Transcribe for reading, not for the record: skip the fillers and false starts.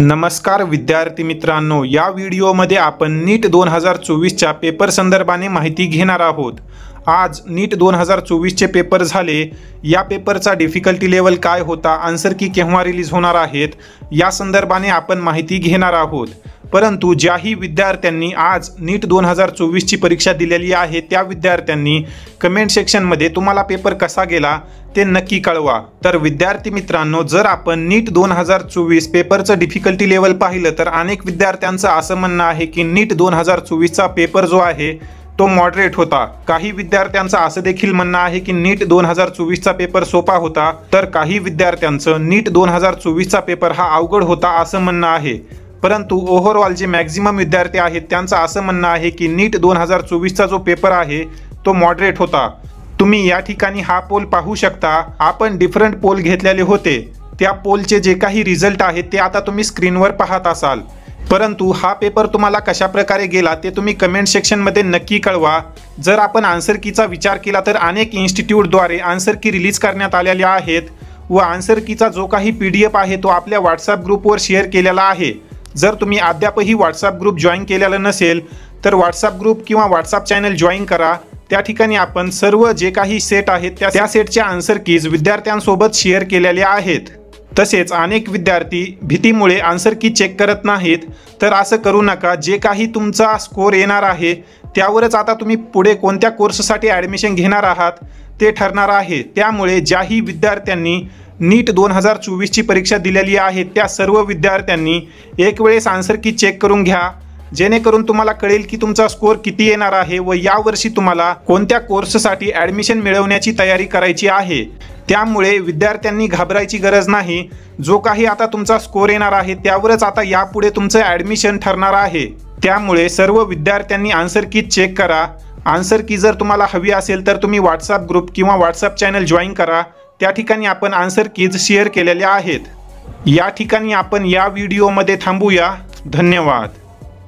नमस्कार विद्यार्थी मित्रांनो, या व्हिडिओमध्ये आपण नीट 2024च्या पेपर संदर्भाने माहिती घेणार आहोत। आज नीट 2024चे पेपर झाले। या पेपरचा डिफिकल्टी लेवल काय होता, आन्सर की केव्हा रिलीज होणार आहेत, या संदर्भाने आपण माहिती घेणार आहोत। परंतु ज्याही विद्यार्थ्यांनी आज नीट 2024ची परीक्षा दिलेली आहे त्या विद्यार्थ्यांनी कमेंट सेक्शनमध्ये तुम्हाला पेपर कसा गेला ते नक्की कळवा। तर विद्यार्थी मित्रांनो, जर आपण नीट 2024 पेपरचं डिफिकल्टी लेवल पाहिलं तर अनेक विद्यार्थ्यांचं असं म्हणणं आहे की नीट 2024चा पेपर जो आहे तो मॉडरेट होता। काही विद्यार्थ्यांचं असं देखील म्हणणं आहे की नीट 2024चा पेपर सोपा होता, तर काही विद्यार्थ्यांचं नीट 2024चा पेपर हा अवघड होता असं म्हणणं आहे। परंतु ओव्हरऑल जे मॅक्झिमम विद्यार्थी आहेत त्यांचं असं म्हणणं आहे की नीट 2024चा जो पेपर आहे तो मॉडरेट होता। तुम्ही या ठिकाणी हा पोल पाहू शकता। आपण डिफरंट पोल घेतलेले होते, त्या पोलचे जे काही रिझल्ट आहेत ते आता तुम्ही स्क्रीनवर पाहत असाल। परंतु हा पेपर तुम्हाला कशा प्रकारे गेला ते तुम्ही कमेंट सेक्शनमध्ये नक्की कळवा। जर आपण आन्सर कीचा विचार केला तर अनेक इन्स्टिट्यूटद्वारे आन्सर की रिलीज करण्यात आलेल्या आहेत व आन्सर कीचा जो काही PDF आहे तो आपल्या व्हॉट्सअप ग्रुपवर शेअर केलेला आहे। जर तुम्ही अद्यापही व्हॉट्सअप ग्रुप जॉईन केलेला नसेल तर व्हॉट्सअप ग्रुप किंवा व्हॉट्सअप चॅनल जॉईन करा। त्या ठिकाणी आपण सर्व जे काही सेट आहेत त्या सेटचे आन्सर कीज विद्यार्थ्यांसोबत शेअर केलेले आहेत। तसेच अनेक विद्यार्थी भीतीमुळे आन्सर की चेक करत नाहीत, तर असं करू नका। जे काही तुमचा स्कोर येणार आहे त्यावरच आता तुम्ही पुढे कोणत्या कोर्ससाठी ॲडमिशन घेणार आहात ते ठरणार आहे। त्यामुळे ज्याही विद्यार्थ्यांनी नीट 2024ची परीक्षा दिलेली आहे त्या सर्व विद्यार्थ्यांनी एक वेळेस आन्सर की चेक करून घ्या, जेणेकरून तुम्हाला कळेल की तुमचा स्कोर किती येणार आहे व यावर्षी तुम्हाला कोणत्या कोर्ससाठी ॲडमिशन मिळवण्याची तयारी करायची आहे। त्यामुळे विद्यार्थ्यांनी घाबरायची गरज नाही। जो काही आता तुमचा स्कोर येणार आहे त्यावरच आता यापुढे तुमचं ॲडमिशन ठरणार आहे। त्यामुळे सर्व विद्यार्थ्यांनी आन्सर की चेक करा। आन्सर की जर तुम्हाला हवी असेल तर तुम्ही व्हॉट्सअप ग्रुप किंवा व्हॉट्सअप चॅनल जॉईन करा। त्या ठिकाणी आपण आन्सर कीज शेअर केलेल्या आहेत। या ठिकाणी आपण या व्हिडिओमध्ये थांबूया। धन्यवाद।